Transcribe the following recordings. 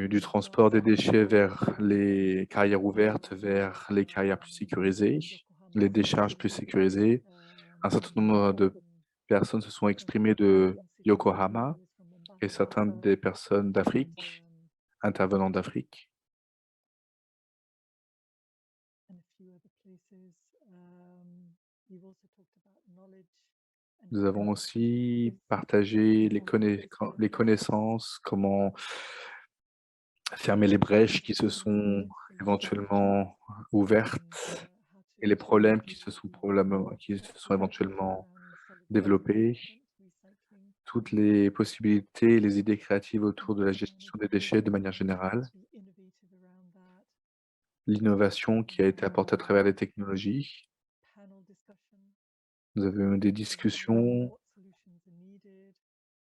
du transport des déchets vers les carrières ouvertes, vers les carrières plus sécurisées, les décharges plus sécurisées. Un certain nombre de personnes se sont exprimées de Yokohama et certaines des personnes d'Afrique, intervenants d'Afrique. Nous avons aussi partagé les connaissances, comment fermer les brèches qui se sont éventuellement ouvertes et les problèmes qui se sont éventuellement développés, toutes les possibilités, les idées créatives autour de la gestion des déchets de manière générale, l'innovation qui a été apportée à travers les technologies. Nous avons eu des discussions,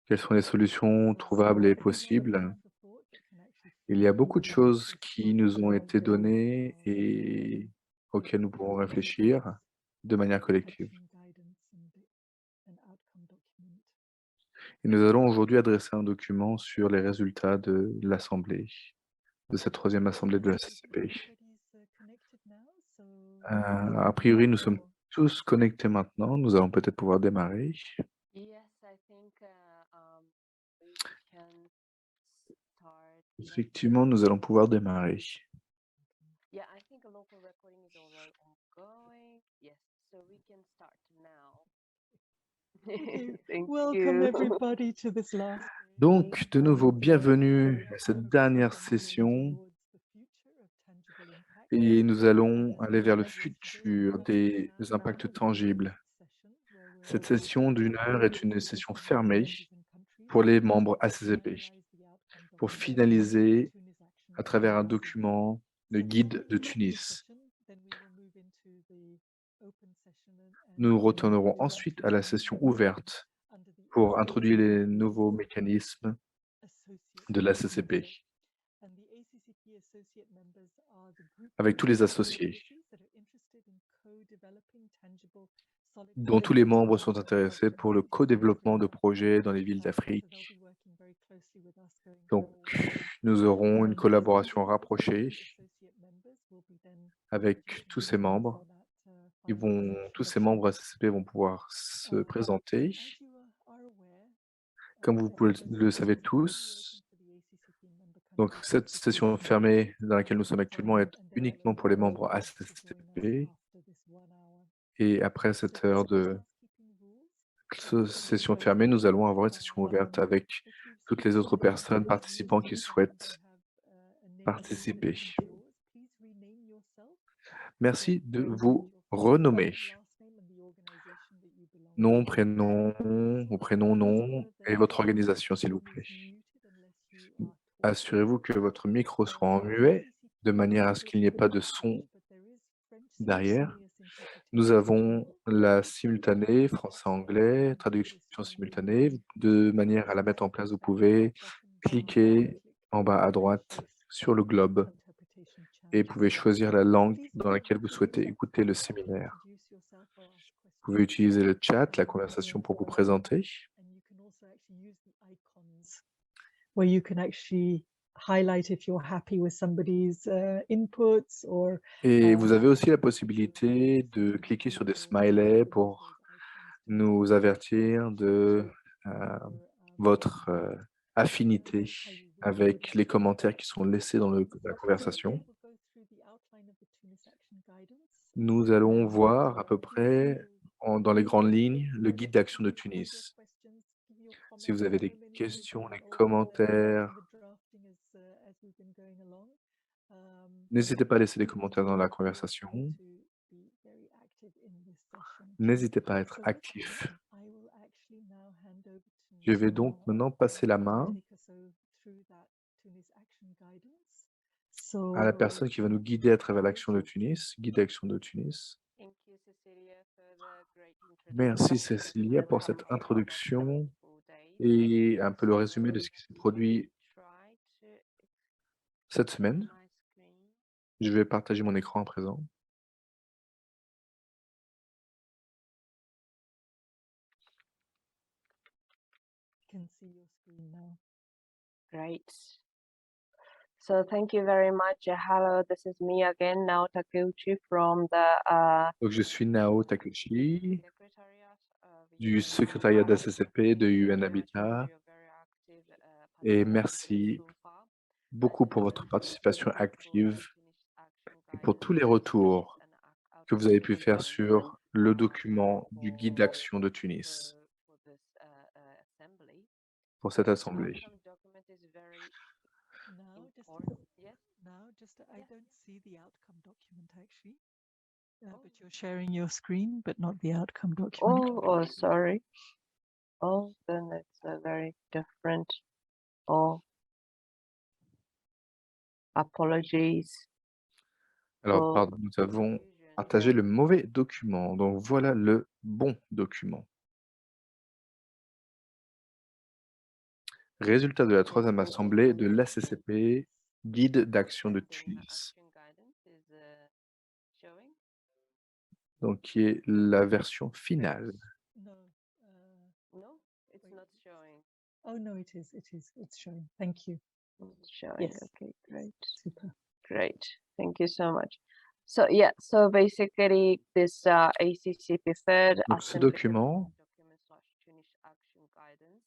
quelles sont les solutions trouvables et possibles. Il y a beaucoup de choses qui nous ont été données et auxquelles nous pourrons réfléchir de manière collective. Et nous allons aujourd'hui adresser un document sur les résultats de l'Assemblée, de cette troisième Assemblée de la CCP. A priori, nous sommes tous connectés maintenant. Nous allons peut-être pouvoir démarrer. Yes, I think we can start. Effectivement, nous allons pouvoir démarrer. Yeah, I think a local recording is already ongoing. Yes, so we can start now. Thank Welcome you. everybody to this last Donc, de nouveau, bienvenue à cette dernière session et nous allons aller vers le futur des impacts tangibles. Cette session d'une heure est une session fermée pour les membres ACCP pour finaliser à travers un document le guide de Tunis. Nous retournerons ensuite à la session ouverte pour introduire les nouveaux mécanismes de l'ACCP avec tous les associés, dont tous les membres sont intéressés pour le co-développement de projets dans les villes d'Afrique. Donc, nous aurons une collaboration rapprochée avec tous ces membres. Tous ces membres ACCP vont pouvoir se présenter. Comme vous le savez tous, donc cette session fermée dans laquelle nous sommes actuellement est uniquement pour les membres ACCP. Et après cette heure de session fermée, nous allons avoir une session ouverte avec toutes les autres personnes participants qui souhaitent participer. Merci de vous renommer. Nom, prénom, nom et votre organisation, s'il vous plaît. Assurez-vous que votre micro soit en muet, de manière à ce qu'il n'y ait pas de son derrière. Nous avons la simultanée, français-anglais, traduction simultanée. De manière à la mettre en place, vous pouvez cliquer en bas à droite sur le globe et vous pouvez choisir la langue dans laquelle vous souhaitez écouter le séminaire. Vous pouvez utiliser le chat, la conversation pour vous présenter. where you can actually highlight if you're happy with somebody's inputs or Et vous avez aussi la possibilité de cliquer sur des smileys pour nous avertir de votre affinité avec les commentaires qui sont laissés dans la conversation. Nous allons voir à peu près, dans les grandes lignes, le guide d'action de Tunis. Si vous avez des questions, des commentaires, n'hésitez pas à laisser des commentaires dans la conversation. N'hésitez pas à être actif. Je vais donc maintenant passer la main à la personne qui va nous guider à travers l'action de Tunis, guide d'action de Tunis. Thank you, Cecilia, for the great Merci introduction. Cécilia pour cette Have a introduction wonderful day. et un peu le résumé de ce qui s'est produit Try to cette semaine. my screen. Je vais partager mon écran à présent. can see your screen now. Great. So thank you very much. Hello, this is me again, now Takeuchi from the Donc, je suis Nao Takeshi Secretariat du secrétariat d'ACCP de UN Habitat et merci beaucoup pour votre participation active et pour tous les retours que vous avez pu faire sur le document du guide d'action de Tunis pour cette assemblée. I don't see the outcome document actually, but you're sharing your screen, but not the outcome document. Oh, sorry. Oh, then it's a very different. Oh, apologies. Alors, Oh, pardon, nous avons partagé le mauvais document. Donc, voilà le bon document. Résultat de la troisième assemblée de l'ACCP, guide d'action de Tunis. Donc, qui est la version finale. No. No, it's Wait, not showing. Oh no, it is. It's showing. Thank you. It's showing. Yes. Okay, great. Super. Great. Thank you so much. So yeah, so basically this ACCP third Donc, ce assembly document Tunis action guidance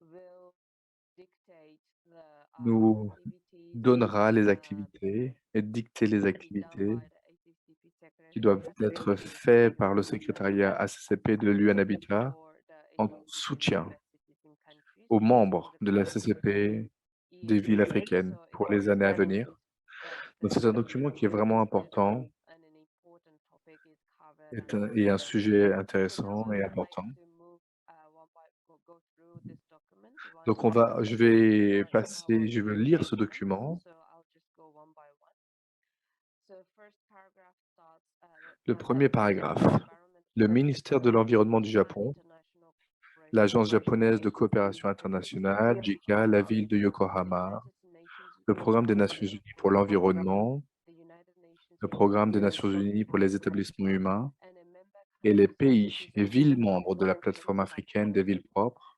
will dictate the nous activities donnera les activités et dicter les done activités by the ACCP qui doivent secretariat être faites par le secrétariat ACCP de l'UN Habitat for the en ACCP soutien universities in countries aux for membres the de la past CCP des years. villes africaines So pour it's les années à very venir. Donc, the c'est un document qui est vraiment important and an important topic is covered et un sujet So intéressant now I et would like important. to move go through this document one Donc, by one. je vais Or in passer, je vais lire ce PowerPoint. document. So I'll just go one by one. So first paragraph starts Le premier paragraphe. Le ministère de l'Environnement du Japon, international l'Agence japonaise de coopération internationale, JICA, la ville de Yokohama, le Programme des Nations Unies pour l'environnement, le Programme des Nations Unies pour les établissements humains et les pays et villes membres de la plateforme africaine des villes propres,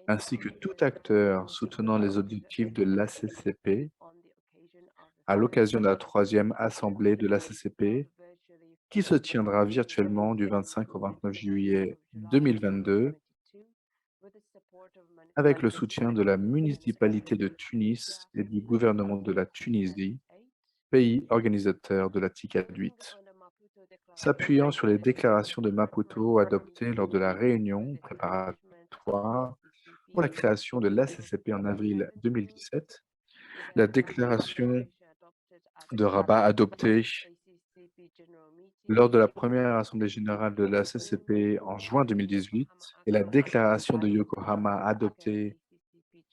ainsi que tout acteur soutenant les objectifs de l'ACCP à l'occasion de la troisième assemblée de l'ACCP qui se tiendra virtuellement du 25 au 29 juillet 2022 avec le soutien de la municipalité de Tunis et du gouvernement de la Tunisie, pays organisateur de la TICAD 8. S'appuyant sur les déclarations de Maputo adoptées lors de la réunion préparatoire pour la création de l'ACCP en avril 2017, la déclaration de Rabat adoptée lors de la première assemblée générale de la CCP en juin 2018 et la déclaration de Yokohama adoptée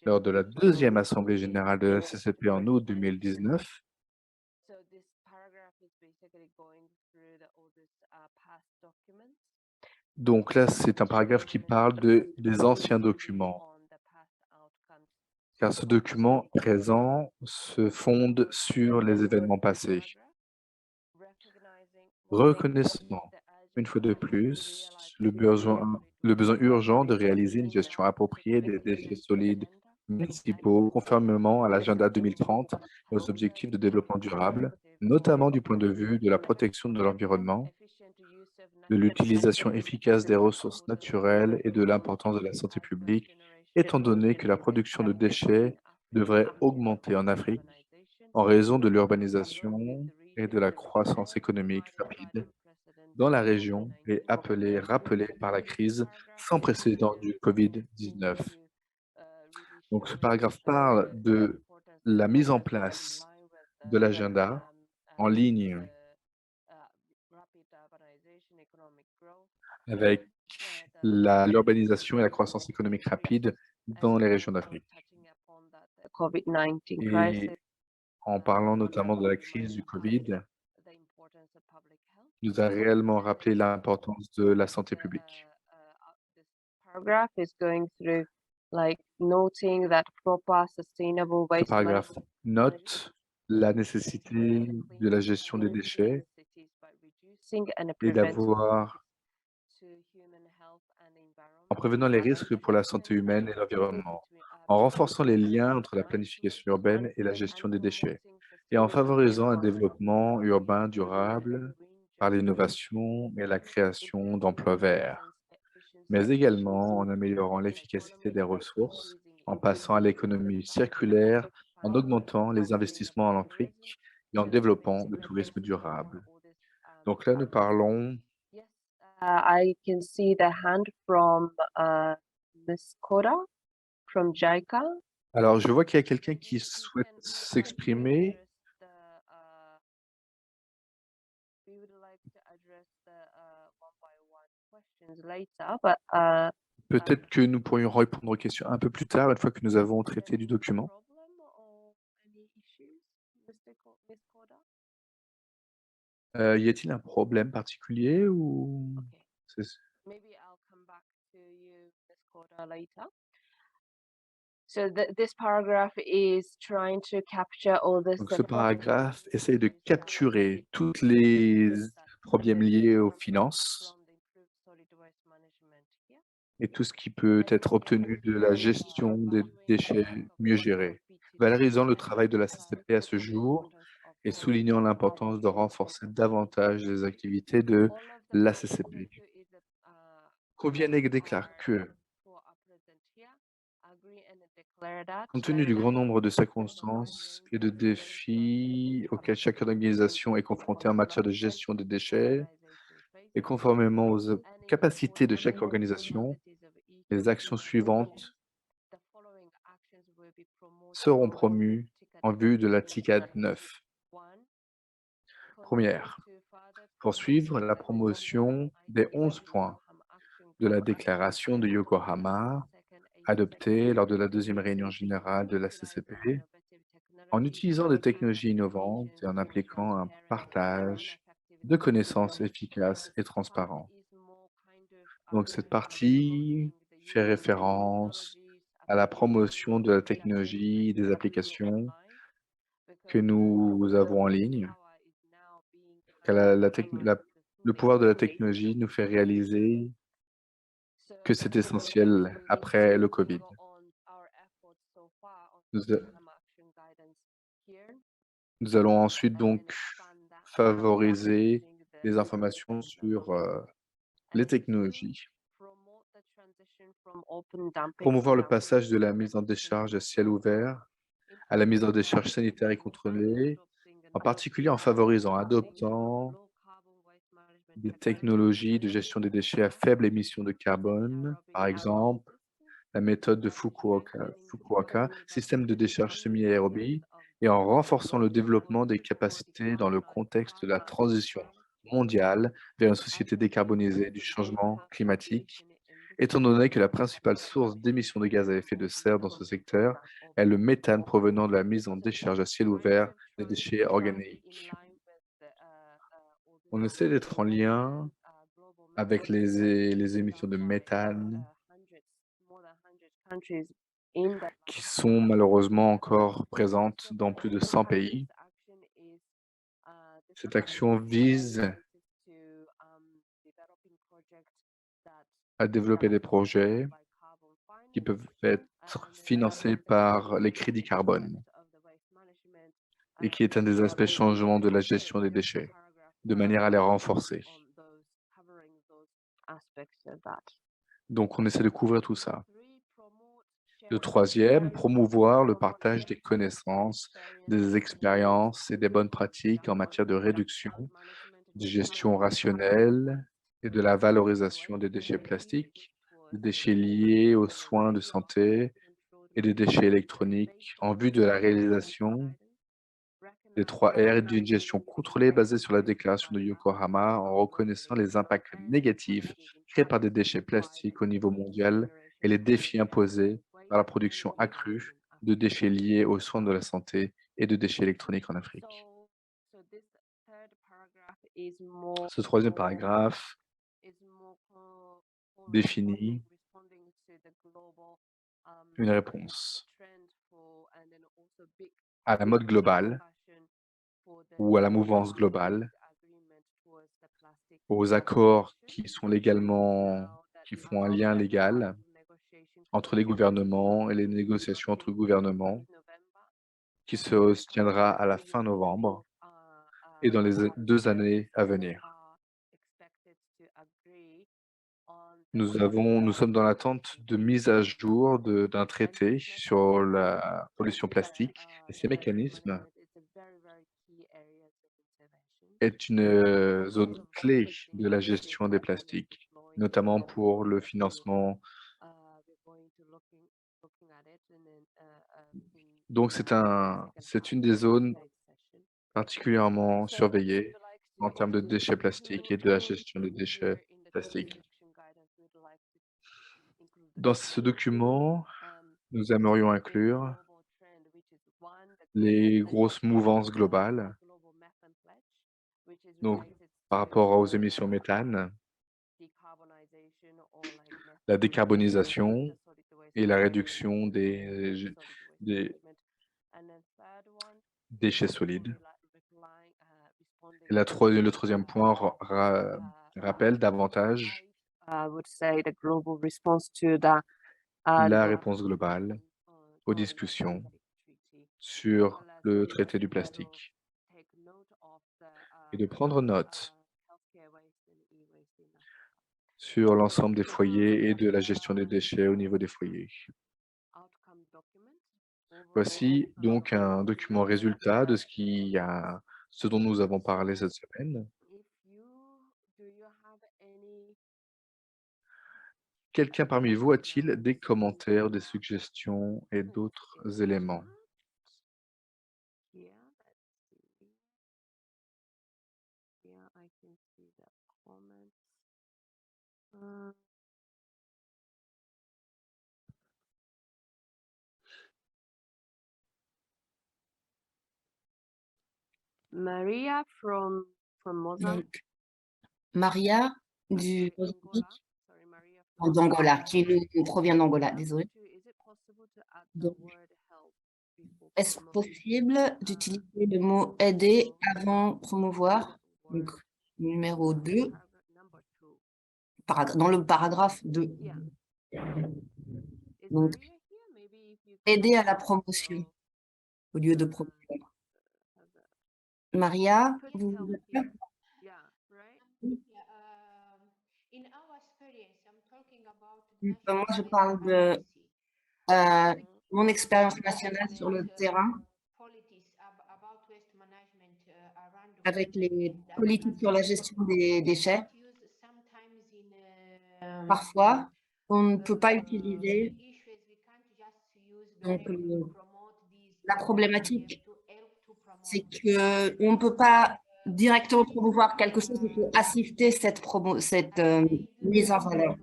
lors de la deuxième assemblée générale de la CCP en août 2019. Donc là, c'est un paragraphe qui parle des anciens documents, car ce document présent se fonde sur les événements passés. Reconnaissant, une fois de plus, le besoin urgent de réaliser une gestion appropriée des déchets solides municipaux conformément à l'agenda 2030 et aux objectifs de développement durable, notamment du point de vue de la protection de l'environnement, de l'utilisation efficace des ressources naturelles et de l'importance de la santé publique, étant donné que la production de déchets devrait augmenter en Afrique en raison de l'urbanisation et de la croissance économique rapide dans la région et rappelée par la crise sans précédent du Covid-19. Donc, ce paragraphe parle de la mise en place de l'agenda en ligne avec l'urbanisation et la croissance économique rapide dans les régions d'Afrique. Et en parlant notamment de la crise du Covid, nous a réellement rappelé l'importance de la santé publique. Ce paragraphe note la nécessité de la gestion des déchets et d'avoir, en prévenant les risques pour la santé humaine et l'environnement, en renforçant les liens entre la planification urbaine et la gestion des déchets, et en favorisant un développement urbain durable par l'innovation et la création d'emplois verts, mais également en améliorant l'efficacité des ressources, en passant à l'économie circulaire, en augmentant les investissements en Afrique et en développant le tourisme durable. Donc là, nous parlons. Yes, I can see the hand from Miss Koda from JICA. Alors, je vois qu'il y a quelqu'un qui We souhaite can try to s'exprimer. address the we would like to address the one by one questions later, but Peut-être que nous pourrions répondre aux questions un peu plus tard, une fois que nous avons traité du any document. problem or any issues, Miss Koda? Y a-t-il un problème particulier ou Okay, c'est maybe I'll come back to you, Miss Koda, later. So this paragraph is trying to capture all the donc ce success paragraphe essaye de stories capturer related tous to the les benefits that problèmes liés aux come finances from the improved solid waste management here. et tout ce qui peut And we être can obtenu de la also gestion des evaluate the déchets work of mieux the gérés, LPTT valorisant le and travail de la CCP à emphasize ce on the jour importance of et the soulignant l'importance de renforcer davantage les activités de all of the la questions CCP. that is Convient et déclare que, for our present here agree and declare that compte tenu du grand nombre de the circonstances et de considerations défis auxquels chaque organisation est confrontée en matière de gestion des déchets, et face conformément aux and in capacités de accordance chaque with the organisation, capacities of each les actions organization, suivantes the following actions will be promoted seront under promues ticket en vue de la TICAD 9. 9. One, continue Première, to further promote poursuivre la the Yokohama promotion des 11 points Yokohama Action de la Plan déclaration de adopted on Yokohama, the second adoptée lors de la ACCP, deuxième réunion générale de la utilize the CCP, innovative en technologies utilisant des and technologies innovantes applications et en for appliquant un transparent and partage effective de information. connaissances efficace et This part transparent. is more kind of Donc cette promoting partie the fait use of new référence technologies, à la applications, promotion de la that are technologie, currently des being applications applied que because nous avons en ligne, power is now being car le pouvoir de la technologie nous fait réaliser so que c'est we essentiel après le Covid. go on our efforts so far on Nous, Yokohama Action Guidance here nous allons ensuite and donc expand that favoriser using the les informations sur les and two, technologies. promote the transition from open dumping Promouvoir le programmes passage de la to mise en efficient décharge à ciel ouvert à la implement mise en the décharge sanitaire et contrôlée, adopting en and particulier en favorisant, adoptant low carbon waste management des technologies technologies de such as gestion des déchets à faible émission de carbone, aerobic par airborne exemple system, la méthode de strengthening Fukuoka, the système de décharge competitiveness semi-aérobie, of et en the renforçant le global développement des capacités dans le decarbonized contexte de la carbon transition economy, mondiale vers une société adopting décarbonisée du low changement carbon climatique, emission étant industry donné que la principale source technologies d'émissions de gaz à effet de open serre dans ce dumping, for secteur example. est le méthane provenant de la mise en So décharge à ciel trying ouvert to des try déchets try to be in organiques. line with all this On essaie d'être en lien global avec messaging that les is émissions done de by méthane more than 100 countries in the qui sont malheureusement encore présentes so dans plus de the 100 part of this pays. action is this Cette action vise to developing projects that à développer des projets by carbon qui finance peuvent être and financés the par les sustainable crédits carbone aspect of the waste management et qui est un des aspects changements de la gestion des déchets, de manière à les renforcer. on those covering those aspects of that. Donc, on essaie de couvrir tout ça. Three, promote Le sharing troisième, promouvoir le promote partage des sharing of connaissances, experience des expériences et des bonnes pratiques en matière de réduction, management de gestion rationnelle et de la valorisation des déchets plastiques, des déchets liés aux soins de santé et des déchets électroniques en vue de la réalisation des 3 R et d'une gestion contrôlée basée sur la déclaration de Yokohama en reconnaissant les impacts négatifs créés par des déchets plastiques au niveau mondial et les défis imposés par la production accrue de déchets liés aux soins de la santé et de déchets électroniques en Afrique. So this third paragraph is more Ce troisième paragraphe is more définit responding to the global une réponse trend for and then also big à la mode globale discussion for the ou à la mouvance globale, agreement towards the plastic aux accords qui sont légalement, qui font un lien légal entre les gouvernements et les négociations entre gouvernements qui se tiendra à la fin novembre et dans les 2 années à venir. Nous sommes dans l'attente de mise à jour d'un traité sur la pollution plastique et ces mécanismes est une zone clé de la gestion des plastiques, notamment pour le financement. Donc c'est une des zones particulièrement surveillées en termes de déchets plastiques et de la gestion des déchets plastiques. Dans ce document, nous aimerions inclure les grosses mouvances globales, donc par rapport aux émissions méthane, la décarbonisation et la réduction des déchets solides. Et le troisième point rappelle davantage la réponse globale aux discussions sur le traité du plastique et de prendre note sur l'ensemble des foyers et de la gestion des déchets au niveau des foyers. Voici donc un document résultat de ce dont nous avons parlé cette semaine. Quelqu'un parmi vous a-t-il des commentaires, des suggestions et d'autres éléments? Maria from Mozambique. Donc, Maria du Mozambique, d'Angola, qui nous provient d'Angola, désolé. Donc, est-ce possible d'utiliser le mot aider avant promouvoir, donc numéro 2, dans le paragraphe 2. Donc, aider à la promotion au lieu de promouvoir. Maria, vous êtes là? Moi, je parle de mon expérience nationale sur le terrain avec les politiques sur la gestion des déchets. Parfois, on ne peut pas utiliser, donc la problématique, c'est qu'on ne peut pas directement promouvoir quelque chose, il faut assister cette mise en valeur.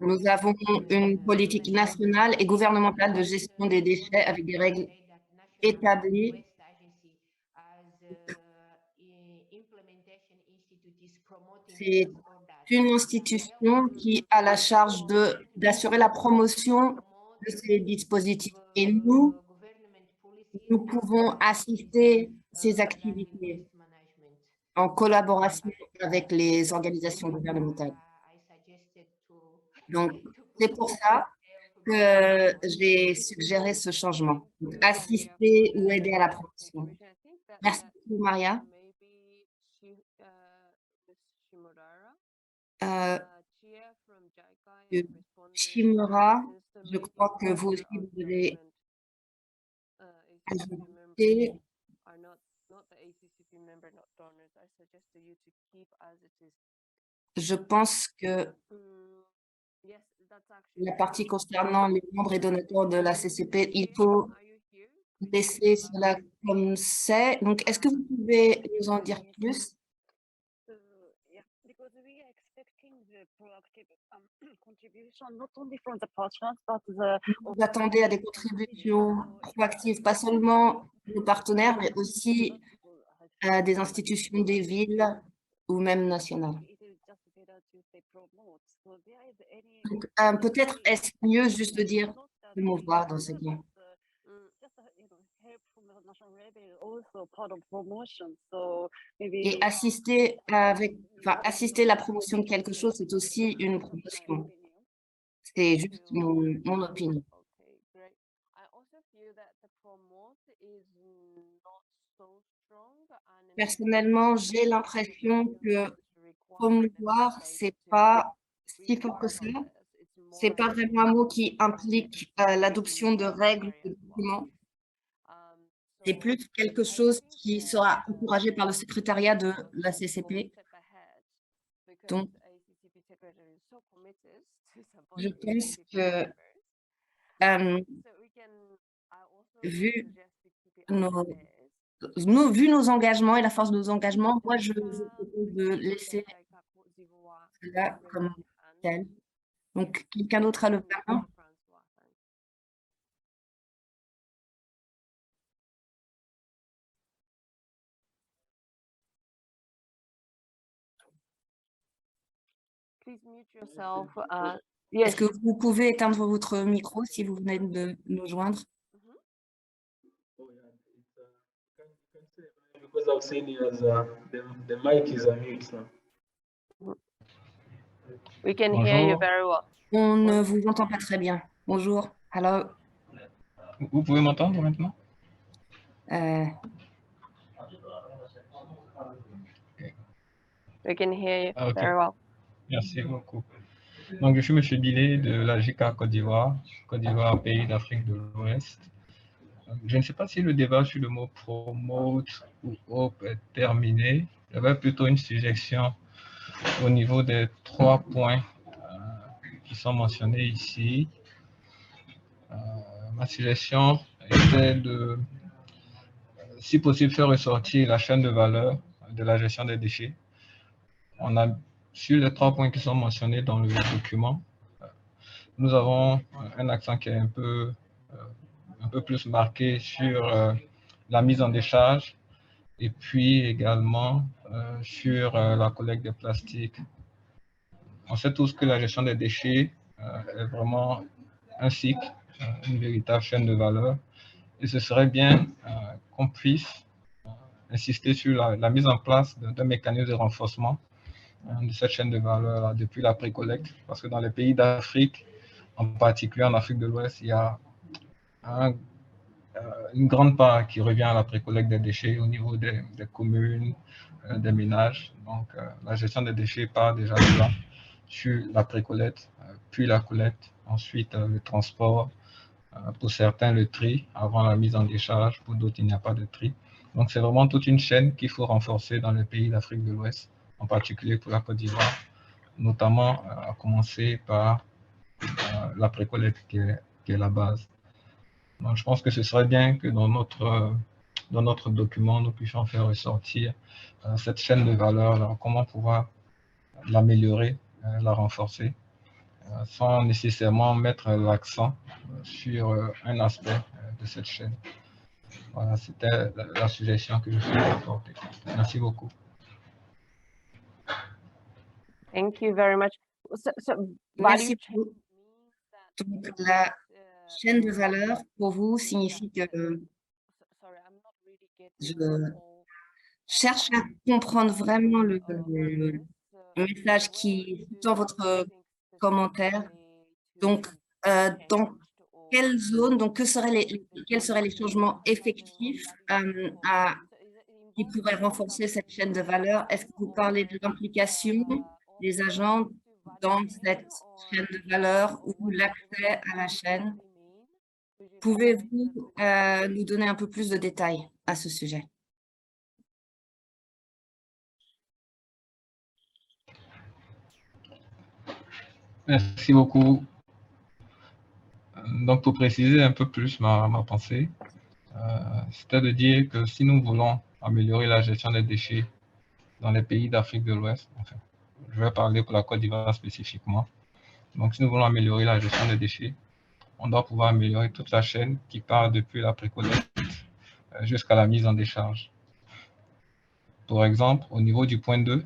Nous avons une politique nationale et gouvernementale de gestion des déchets avec des règles établies. C'est une institution qui a la charge d'assurer la promotion de ces dispositifs. Et nous pouvons assister ces activités en collaboration avec les organisations gouvernementales. Donc, c'est pour ça que j'ai suggéré ce changement. Donc, assister ou aider à la promotion. Merci beaucoup, Maria. Shimura, je crois que vous aussi, vous devez ajouter. Je pense que la partie concernant les membres et donateurs de la CCP, il faut laisser cela comme c'est. Donc, est-ce que vous pouvez nous en dire plus? Vous attendez à des contributions proactives, pas seulement nos partenaires, mais aussi des institutions des villes ou même nationales. Donc, peut-être est-ce mieux juste de dire promouvoir dans ce cas. Et assister assister la promotion de quelque chose, c'est aussi une promotion. C'est juste mon opinion. Okay, great. I also feel that the promote is not so strong and Personnellement, j'ai l'impression que promouvoir, c'est pas si fort que ça. C'est pas vraiment un mot qui implique l'adoption de règles, de documents. C'est plus quelque chose qui sera encouragé par le secrétariat de la CCP. Donc, je pense que vu nos engagements et la force de nos engagements, moi, je propose de laisser cela comme tel. Donc, quelqu'un d'autre a le parole? Please mute yourself. Est-ce que Yes. vous pouvez éteindre votre micro si vous venez de nous joindre? Because I've seen you as the mic is on mute now. We can hear you Bonjour. very well. On ne vous entend pas très bien. Bonjour. Hello. Vous pouvez m'entendre maintenant? We can hear you Ah, ok. very well. Merci beaucoup. Donc, je suis M. Billet de la JICA Côte d'Ivoire, pays d'Afrique de l'Ouest. Je ne sais pas si le débat sur le mot promote ou hope est terminé. J'avais plutôt une suggestion au niveau des 3 points qui sont mentionnés ici. Ma suggestion était de, si possible, faire ressortir la chaîne de valeur de la gestion des déchets. On a, sur les 3 points qui sont mentionnés dans le document, nous avons un accent qui est un peu plus marqué sur la mise en décharge et puis également sur la collecte des plastiques. On sait tous que la gestion des déchets est vraiment un cycle, une véritable chaîne de valeur. Et ce serait bien qu'on puisse insister sur la mise en place d'un mécanisme de renforcement de cette chaîne de valeur depuis la pré-collecte. Parce que dans les pays d'Afrique, en particulier en Afrique de l'Ouest, il y a une grande part qui revient à la pré-collecte des déchets au niveau des communes, des ménages. Donc, la gestion des déchets part déjà de là, sur la pré-collecte, puis la collecte, ensuite le transport, pour certains le tri avant la mise en décharge, pour d'autres il n'y a pas de tri. Donc, c'est vraiment toute une chaîne qu'il faut renforcer dans les pays d'Afrique de l'Ouest, en particulier pour la Côte d'Ivoire, notamment à commencer par la pré-collecte qui est la base. Donc, je pense que ce serait bien que dans notre document, nous puissions faire ressortir cette chaîne de valeur, comment pouvoir l'améliorer, la renforcer, sans nécessairement mettre l'accent sur un aspect de cette chaîne. Voilà, c'était la suggestion que je voulais apporter. Merci beaucoup. Thank you very much. Merci beaucoup. Donc, la chaîne de valeur, pour vous, signifie que je cherche à comprendre vraiment le message qui est dans votre commentaire. Donc, dans quelle zone, donc quels seraient les changements effectifs qui pourraient renforcer cette chaîne de valeur? Est-ce que vous parlez de l'implication des agents dans cette chaîne de valeur ou l'accès à la chaîne? Pouvez-vous nous donner un peu plus de détails à ce sujet? Merci beaucoup. Donc, pour préciser un peu plus ma pensée, c'était de dire que si nous voulons améliorer la gestion des déchets dans les pays d'Afrique de l'Ouest, enfin, je vais parler pour la Côte d'Ivoire spécifiquement. Donc, si nous voulons améliorer la gestion des déchets, on doit pouvoir améliorer toute la chaîne qui part depuis la pré-collecte jusqu'à la mise en décharge. Par exemple, au niveau du point 2,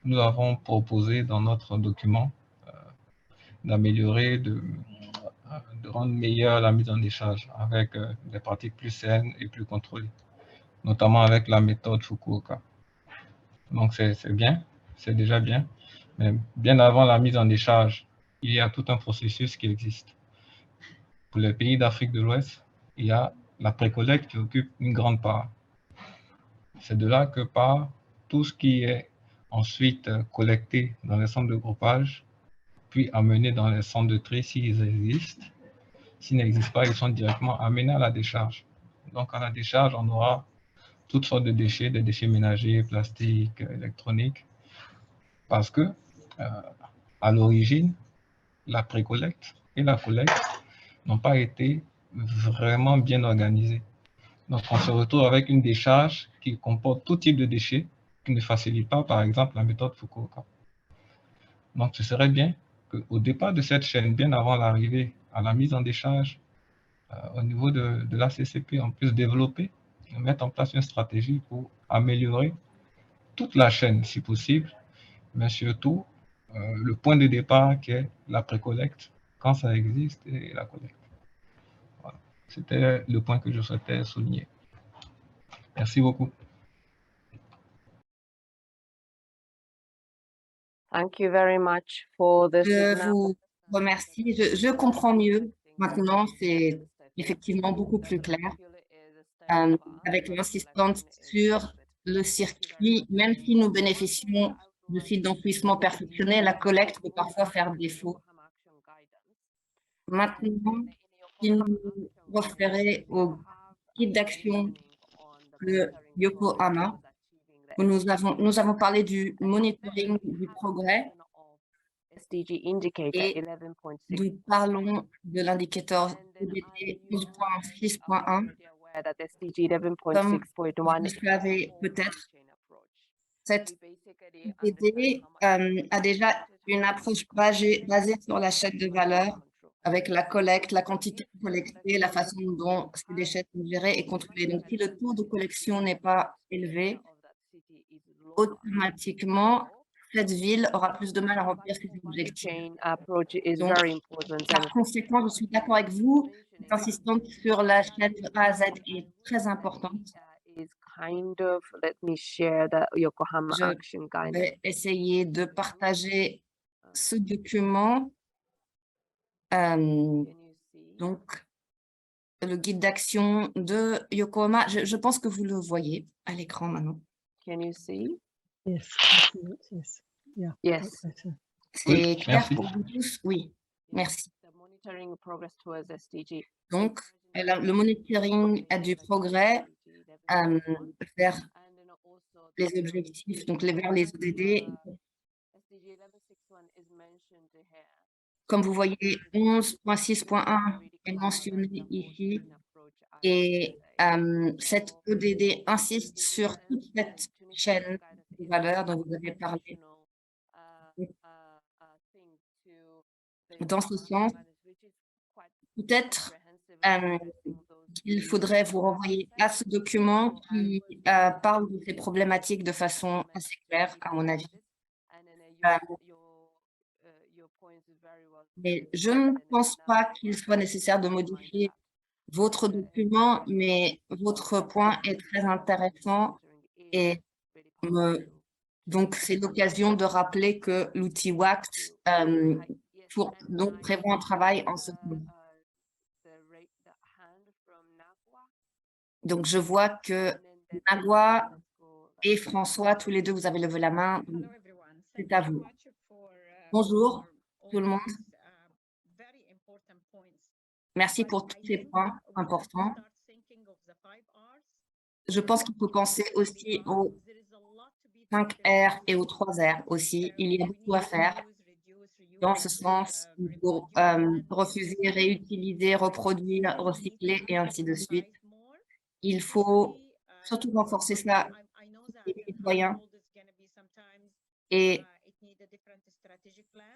nous avons proposé dans notre document d'améliorer, de rendre meilleure la mise en décharge avec des pratiques plus saines et plus contrôlées. notamment avec la méthode Fukuoka. Donc, c'est bien, c'est déjà bien. Mais bien avant la mise en décharge, il y a tout un processus qui existe. Pour les pays d'Afrique de l'Ouest, il y a la précollecte qui occupe une grande part. C'est de là que part tout ce qui est ensuite collecté dans les centres de groupage, puis amené dans les centres de tri s'ils existent. S'ils n'existent pas, ils sont directement amenés à la décharge. Donc, à la décharge, on aura toutes sortes de déchets, des déchets ménagers, plastiques, électroniques, parce que à l'origine, la précollecte et la collecte n'ont pas été vraiment bien organisées. Donc, on se retrouve avec une décharge qui comporte tout type de déchets, qui ne facilite pas, par exemple, la méthode Fukuoka. Donc, ce serait bien qu'au départ de cette chaîne, bien avant l'arrivée à la mise en décharge, au niveau de la CCP, on puisse développer et mettre en place une stratégie pour améliorer toute la chaîne, si possible, mais surtout le point de départ qui est la précollecte, quand ça existe, et la collecte. Voilà. C'était le point que je souhaitais souligner. Merci beaucoup. Thank you very much for this. Je vous remercie. Je comprends mieux maintenant. C'est effectivement beaucoup plus clair avec l'insistance sur le circuit. Même si nous bénéficions de sites d'enfouissement perfectionnés, la collecte peut parfois faire défaut. Maintenant, si nous référons au guide d'action de Yokohama, nous avons parlé du monitoring du progrès et nous parlons de l'indicateur ODD 11.6.1. Comme vous le savez peut-être, cette ODD a déjà une approche basée sur la chaîne de valeur avec la collecte, la quantité collectée, la façon dont ces déchets sont gérés et contrôlés. Donc, si le taux de collection n'est pas élevé, automatiquement, cette ville aura plus de mal à remplir ses objectifs. Donc, par conséquent, je suis d'accord avec vous, cette insistance sur la chaîne de A à Z est très importante. Je vais essayer de partager ce document. Donc, le guide d'action de Yokohama, je pense que vous le voyez à l'écran maintenant. Can you see? Yes, I see it, yes. Yeah, Yes. that's better. C'est clair merci. pour vous tous? Oui, merci. The monitoring progress towards SDG. Donc, le monitoring du progrès vers les objectifs, donc vers les ODD. Comme vous voyez, 11.6.1 est mentionné ici et cette ODD insiste sur toute cette chaîne de valeur dont vous avez parlé. Dans ce sens, peut-être qu'il faudrait vous renvoyer à ce document qui parle de ces problématiques de façon assez claire, à mon avis. Mais je ne pense pas qu'il soit nécessaire de modifier votre document, mais votre point est très intéressant et donc c'est l'occasion de rappeler que l'outil WACT prévoit un travail en ce sens. Donc je vois que Nagua et François, tous les deux, vous avez levé la main. C'est à vous. Bonjour tout le monde. Merci pour tous ces points importants. Je pense qu'il faut penser aussi aux 5 R et aux 3 R aussi. Il y a beaucoup à faire. Dans ce sens, pour refuser, réutiliser, reproduire, recycler et ainsi de suite. Il faut surtout renforcer ça les citoyens. Et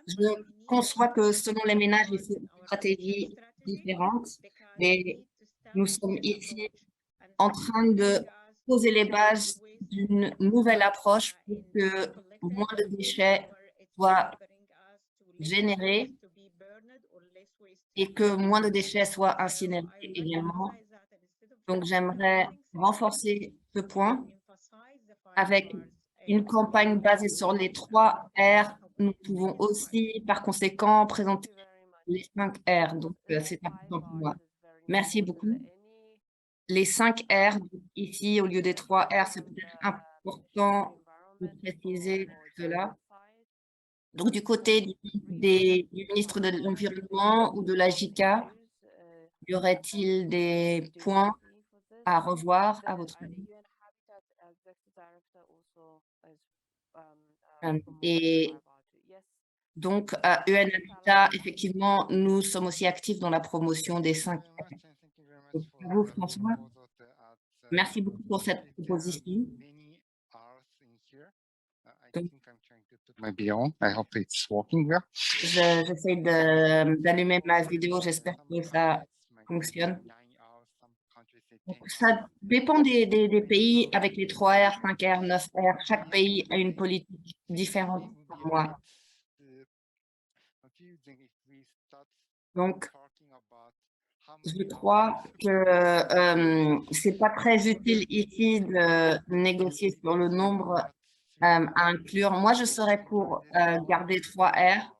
je conçois que selon les ménages, il faut une stratégie différente, mais nous sommes ici en train de poser les bases d'une nouvelle approche pour que moins de déchets soient générés et que moins de déchets soient incinérés également. Donc, j'aimerais renforcer ce point avec une campagne basée sur les 3 R. Nous pouvons aussi, par conséquent, présenter les 5 R. Donc, c'est important pour moi. Merci beaucoup. Les 5 R, ici, au lieu des 3 R, c'est peut-être important de préciser cela. Donc, du côté du ministre de l'Environnement ou de la JICA, y aurait-il des points à revoir à votre avis? Et donc, à UN Habitat, effectivement, nous sommes aussi actifs dans la promotion des 5 R. Donc, à vous, François, merci beaucoup pour cette proposition. Donc, My video. I hope it's working well. j'essaie d'allumer ma vidéo, j'espère que ça fonctionne. Donc, ça dépend des pays avec les 3 R, 5 R, 9 R. Chaque pays a une politique différente pour moi. Donc, je crois que c'est pas très utile ici de négocier sur le nombre à inclure. Moi, je serais pour garder 3 R.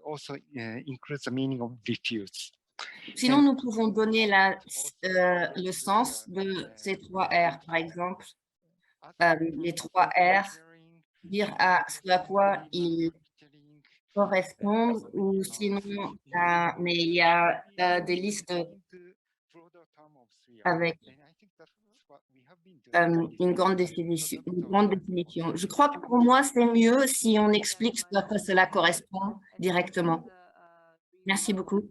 Also includes the meaning of diffuse. Sinon, nous pouvons donner le sens de ces 3 R, par exemple. Les 3 R, dire à ce à quoi ils correspondent, ou sinon, mais il y a des listes avec une grande définition. Je crois que pour moi, c'est mieux si on explique à quoi cela correspond directement. Merci beaucoup.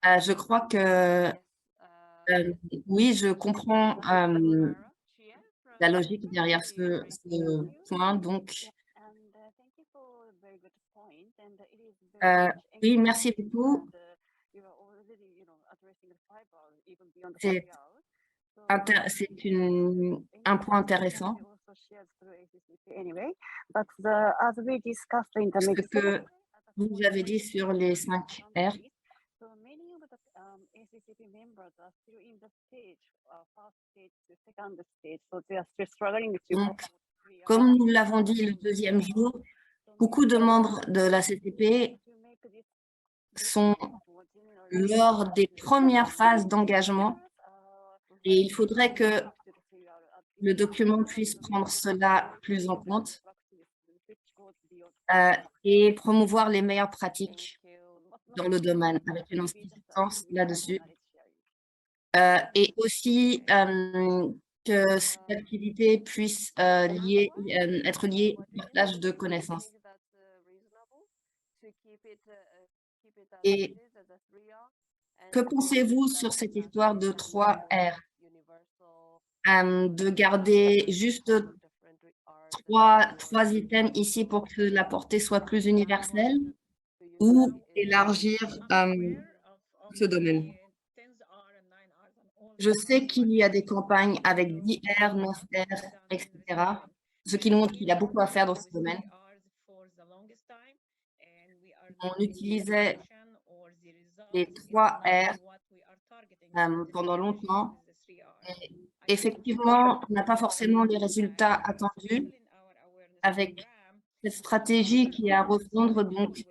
Je crois que, oui, je comprends la logique derrière ce point. Donc, oui, merci beaucoup. C'est un point intéressant. Ce que vous avez dit sur les 5 R. Donc, comme nous l'avons dit le deuxième jour, beaucoup de membres de la CCP sont lors des premières phases d'engagement et il faudrait que le document puisse prendre cela plus en compte et promouvoir les meilleures pratiques dans le domaine avec une insistance là-dessus. Et aussi que cette activité puisse être liée au partage de connaissances. Et que pensez-vous sur cette histoire de 3 R? De garder juste trois items ici pour que la portée soit plus universelle ou élargir ce domaine? Je sais qu'il y a des campagnes avec 10 R, 9 R, etc. Ce qui nous montre qu'il y a beaucoup à faire dans ce domaine. On utilisait les 3 R pendant longtemps. Et effectivement, on n'a pas forcément les résultats attendus avec cette stratégie qui est à refondre. Donc,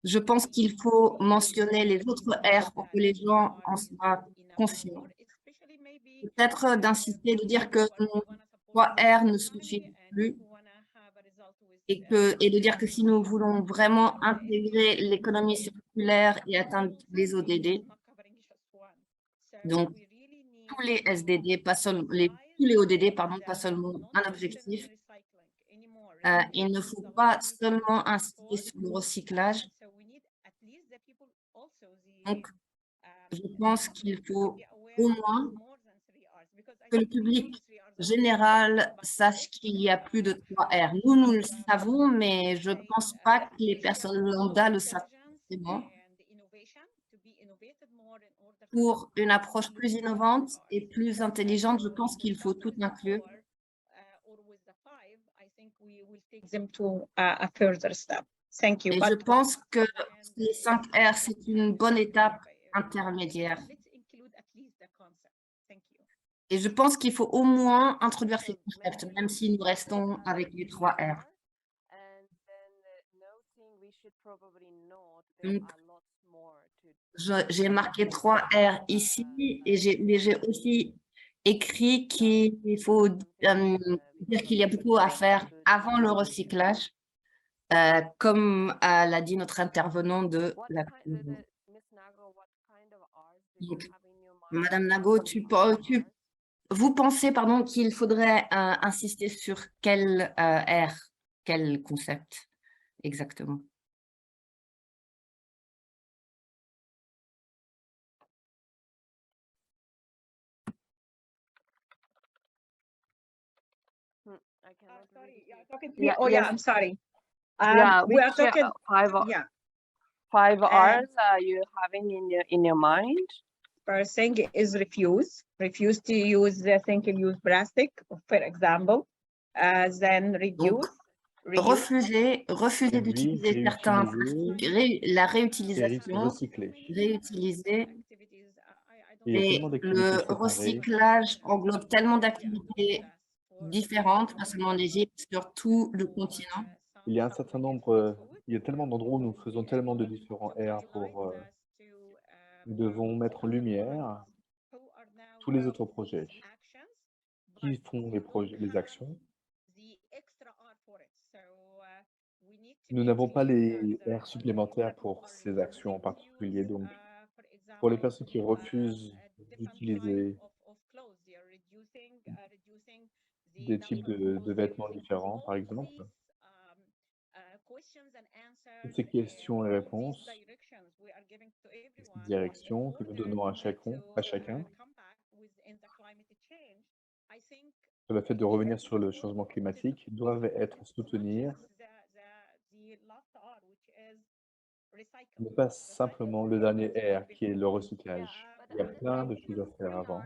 je pense qu'il faut mentionner les autres R pour que les gens en soient conscients. Peut-être d'insister, de dire que 3 R ne suffit plus et de dire que si nous voulons vraiment intégrer l'économie circulaire et atteindre les ODD, donc tous les SDD, pas seulement tous les ODD, pardon, pas seulement un objectif. Il ne faut pas seulement insister sur le recyclage. Donc, je pense qu'il faut au moins que le public général sache qu'il y a plus de 3 R. Nous le savons, mais je ne pense pas que les personnes lambda le savent forcément. Pour une approche plus innovante et plus intelligente, je pense qu'il faut tout inclure. Et je pense que les 5 R, c'est une bonne étape intermédiaire. Et je pense qu'il faut au moins introduire ces concepts, même si nous restons avec les 3 R. Donc, j'ai marqué 3 R ici mais j'ai aussi écrit qu'il faut dire qu'il y a beaucoup à faire avant le recyclage, comme l'a dit notre intervenant de la donc, Madame Nago, vous pensez pardon, qu'il faudrait insister sur quel R, quel concept exactement? I cannot Sorry, really yeah, hear. talking to me. Yeah, Oh, yeah, yes. I'm sorry. Yeah, We are which talking, yeah, five R's are you having in your mind? first thing is refuse to use single-use plastic, for example. Then Donc, refuser d'utiliser réduire, certains réutiliser plastiques, la et réutilisation, recycler. réutiliser. Il y a Et tellement d'activités le séparées. recyclage englobe tellement d'activités différentes, pas seulement en Égypte, sur tout le continent. Il y a un certain nombre, il y a tellement d'endroits où nous faisons tellement de différents R pour, nous devons mettre en lumière tous les autres projets. Qui font les actions? Nous n'avons pas les R supplémentaires pour ces actions en particulier. Donc, pour les personnes qui refusent d'utiliser des types de vêtements différents, par exemple, toutes ces questions et réponses, ces directions que nous donnons à chacun, sur le fait de revenir sur le changement climatique, doivent être soutenir, mais pas simplement le dernier R, qui est le recyclage. Il y a plein de choses à faire avant.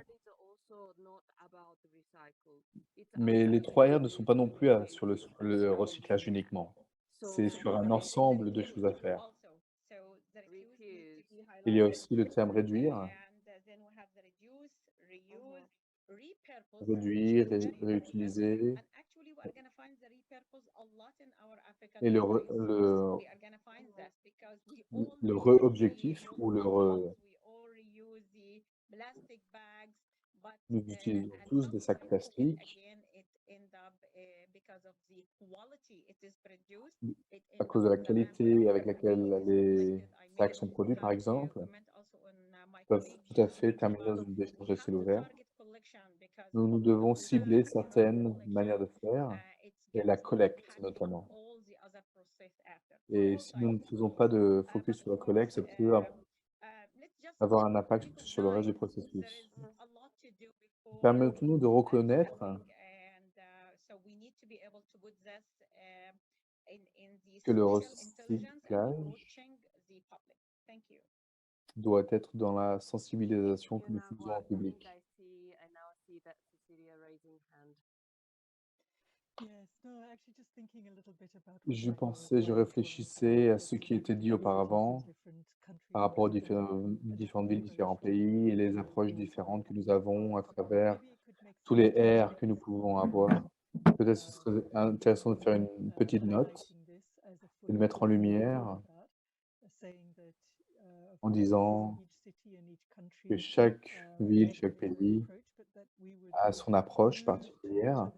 Mais les 3 R ne sont pas non plus sur le recyclage uniquement. C'est sur un ensemble de choses à faire. Il y a aussi le terme réduire. Réduire, réutiliser. Et le re-objectif ou nous utilisons tous des sacs plastiques à cause de la qualité avec laquelle les sacs sont produits, par exemple, peuvent tout à fait terminer dans une décharge à ciel ouvert. Nous devons cibler certaines manières de faire et la collecte notamment. Et si nous ne faisons pas de focus sur la collecte, ça peut avoir un impact sur le reste du processus. Permettons-nous de reconnaître que le recyclage doit être dans la sensibilisation que nous faisons en public. Je réfléchissais à ce qui était dit auparavant par rapport aux différentes villes, différents pays et les approches différentes que nous avons à travers tous les R que nous pouvons avoir. Peut-être ce serait intéressant de faire une petite note et de mettre en lumière en disant que chaque ville, chaque pays a son approche particulière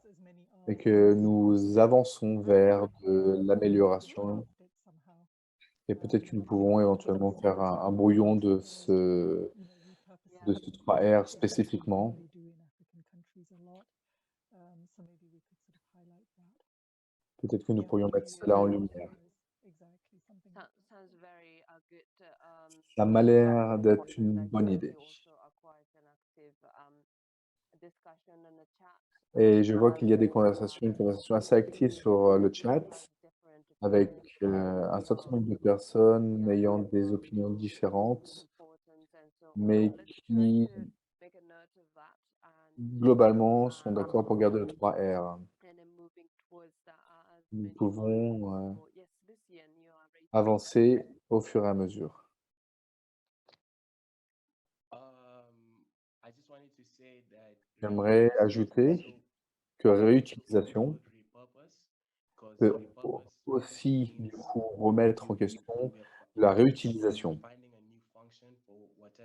et que nous avançons vers de l'amélioration. Et peut-être que nous pouvons éventuellement faire un brouillon de ce 3R spécifiquement. Peut-être que nous pourrions mettre cela en lumière. Ça m'a l'air d'être une bonne idée. Et je vois qu'il y a une conversation assez active sur le chat avec un certain nombre de personnes ayant des opinions différentes, mais qui globalement sont d'accord pour garder le 3R. Nous pouvons avancer au fur et à mesure. J'aimerais ajouter que réutilisation peut aussi, du coup, remettre en question la réutilisation,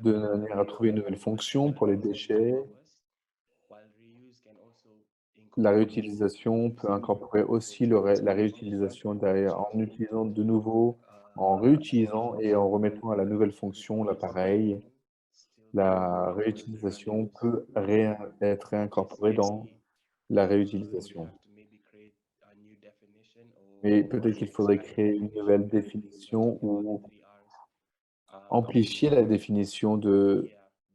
de manière à trouver une nouvelle fonction pour les déchets. La réutilisation peut incorporer aussi la réutilisation derrière, en utilisant de nouveau, en réutilisant et en remettant à la nouvelle fonction l'appareil. La réutilisation peut être réincorporée dans la réutilisation. Mais peut-être qu'il faudrait créer une nouvelle définition ou amplifier la définition de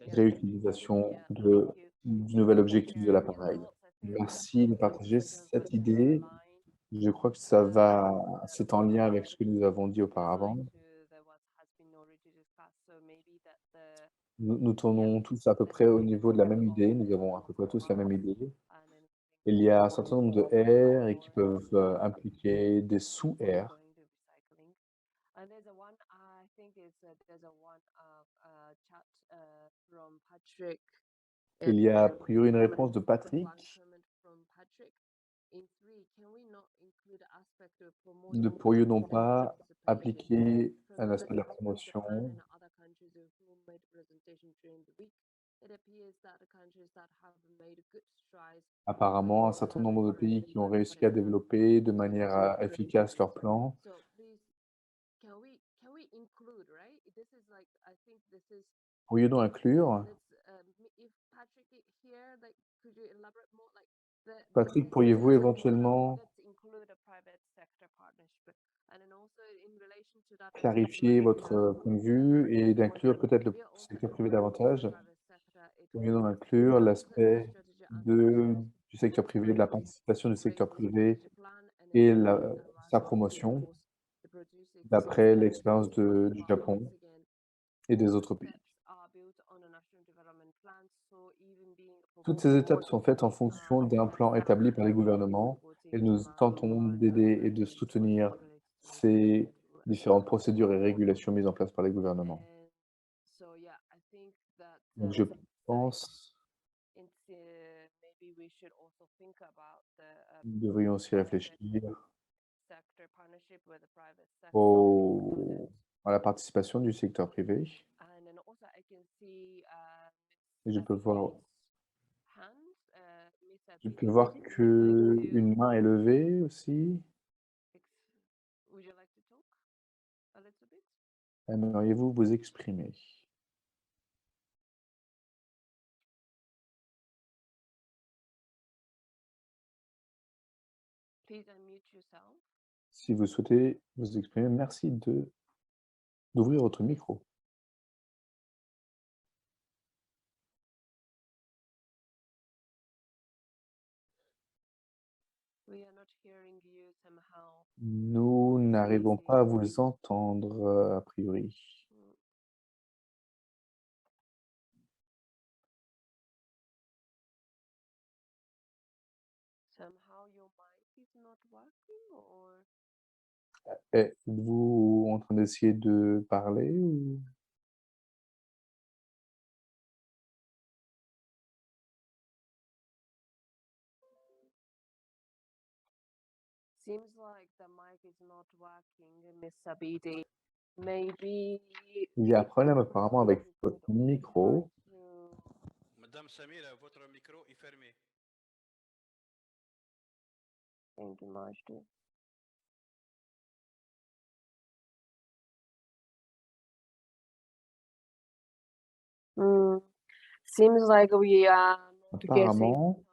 réutilisation du nouvel objectif de l'appareil. Merci de partager cette idée. Je crois que c'est en lien avec ce que nous avons dit auparavant. Nous tournons tous à peu près au niveau de la même idée. Nous avons à peu près tous la même idée. Il y a un certain nombre de R et qui peuvent impliquer des sous-R. Il y a a priori une réponse de Patrick. Ne pourrions-nous pas appliquer un aspect de la promotion? Apparemment, un certain nombre de pays qui ont réussi à développer de manière efficace leur plan. Pourrions-nous inclure? Patrick, pourriez-vous éventuellement clarifier votre point de vue et d'inclure peut-être le secteur privé davantage? Pourrions-nous inclure l'aspect du secteur privé, de la participation du secteur privé et sa promotion, d'après l'expérience du Japon et des autres pays? Toutes ces étapes sont faites en fonction d'un plan établi par les gouvernements et nous tentons d'aider et de soutenir ces différentes procédures et régulations mises en place par les gouvernements. Donc je pense nous devrions aussi réfléchir à la participation du secteur privé. Et je peux voir qu'une main est levée aussi. Aimeriez-vous vous exprimer? Si vous souhaitez vous exprimer, merci d'ouvrir votre micro. Nous n'arrivons pas à vous entendre, a priori. Êtes-vous en train d'essayer de parler ou? Il y a un problème apparemment avec votre micro. Madame Samira, votre micro est fermé. Seems like we are not getting Apparemment,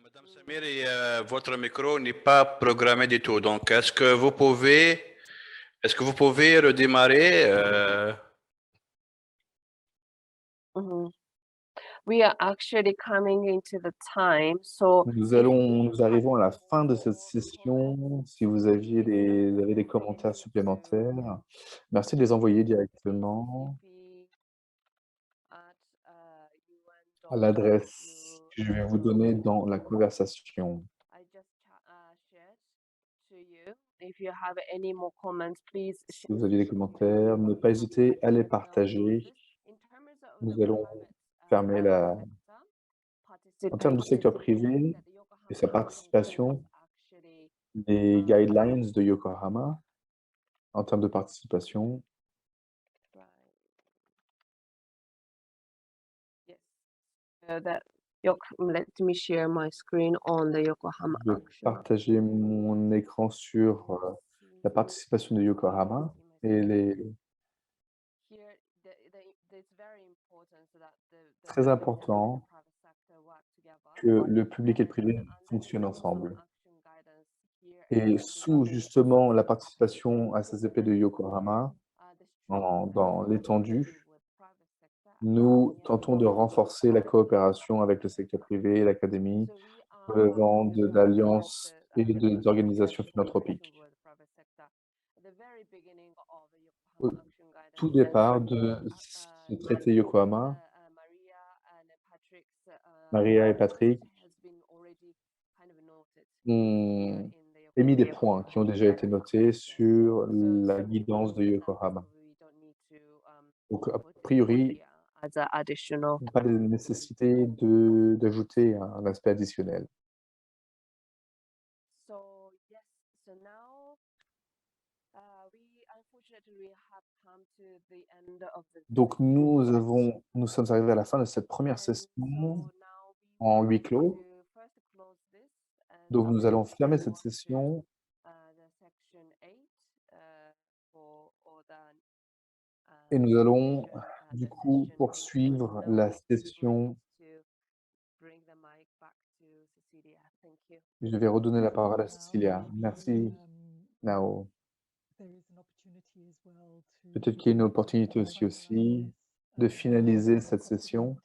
Madame Samira, votre micro n'est pas programmé du tout. Donc, est-ce que vous pouvez redémarrer? we are actually coming into the time. So nous arrivons à la fin de cette session. Si vous avez des commentaires supplémentaires, merci de les envoyer directement à l'adresse que je vais vous donner dans la conversation. Si vous avez des commentaires, ne pas hésiter à les partager. Nous allons fermer la... En termes du secteur privé et sa participation, les guidelines de Yokohama, en termes de participation, Let me share my screen on the Yokohama de action. partager mon écran sur la participation de Yokohama et les... Très important que le public et le privé fonctionnent ensemble. Et sous justement la participation à CCP de Yokohama, dans l'étendue, nous tentons de renforcer la coopération avec le secteur privé et l'académie, relevant d'alliances et d'organisations philanthropiques. Au tout départ de ce traité Yokohama, Maria et Patrick ont émis des points qui ont déjà été notés sur la guidance de Yokohama. Donc, a priori, pas de nécessité d'ajouter un aspect additionnel. Donc, nous sommes arrivés à la fin de cette première session en huis clos. Donc, nous allons fermer cette session. Et nous allons, du coup, poursuivre la session. Je vais redonner la parole à Cecilia. Merci, Nao. Peut-être qu'il y a une opportunité aussi de finaliser cette session.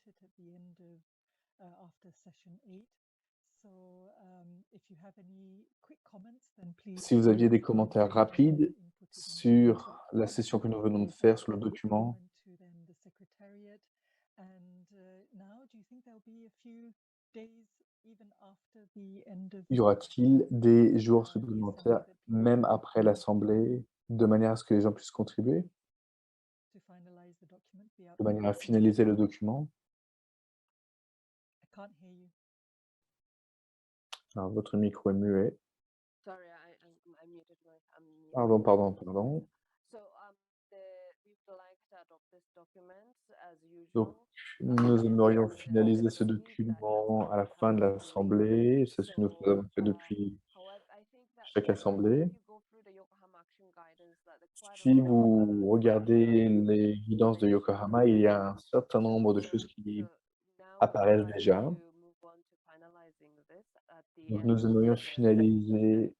Si vous aviez des commentaires rapides sur la session que nous venons de faire, sur le document. Y aura-t-il des jours supplémentaires, même après l'Assemblée, de manière à ce que les gens puissent contribuer, de manière à finaliser le document? Alors, votre micro est muet. Pardon. Donc, nous aimerions finaliser ce document à la fin de l'Assemblée. C'est ce que nous avons fait depuis chaque Assemblée. Si vous regardez les guidances de Yokohama, il y a un certain nombre de choses qui apparaissent déjà. Donc, nous aimerions finaliser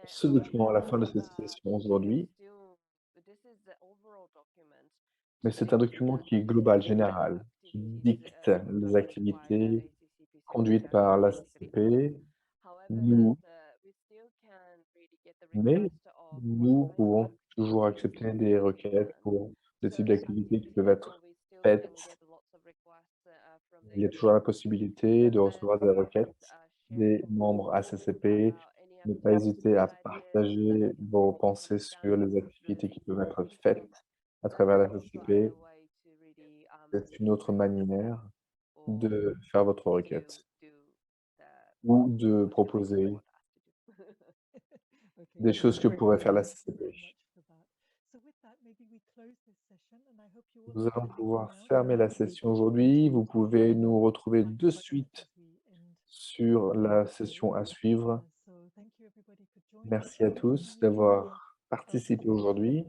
ce document à la fin de cette session aujourd'hui. Mais c'est un document qui est global, général, qui dicte les activités conduites par la CCP. Mais nous pouvons toujours accepter des requêtes pour des types d'activités qui peuvent être faites. Il y a toujours la possibilité de recevoir des requêtes des membres ACCP. Ne pas hésiter à partager vos pensées sur les activités qui peuvent être faites à travers la CCP. C'est une autre manière de faire votre requête ou de proposer des choses que pourrait faire la CCP. Nous allons pouvoir fermer la session aujourd'hui. Vous pouvez nous retrouver de suite sur la session à suivre. Merci à tous d'avoir participé aujourd'hui.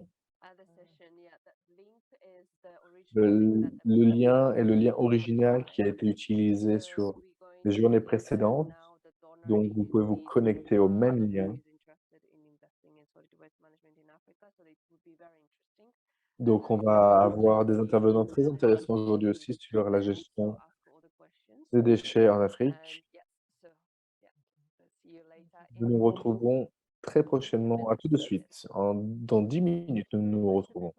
Le lien est le lien original qui a été utilisé sur les journées précédentes. Donc, vous pouvez vous connecter au même lien. Donc, on va avoir des intervenants très intéressants aujourd'hui aussi sur la gestion des déchets en Afrique. Nous nous retrouverons très prochainement, à tout de suite. Dans 10 minutes, nous nous retrouvons.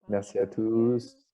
Merci à tous.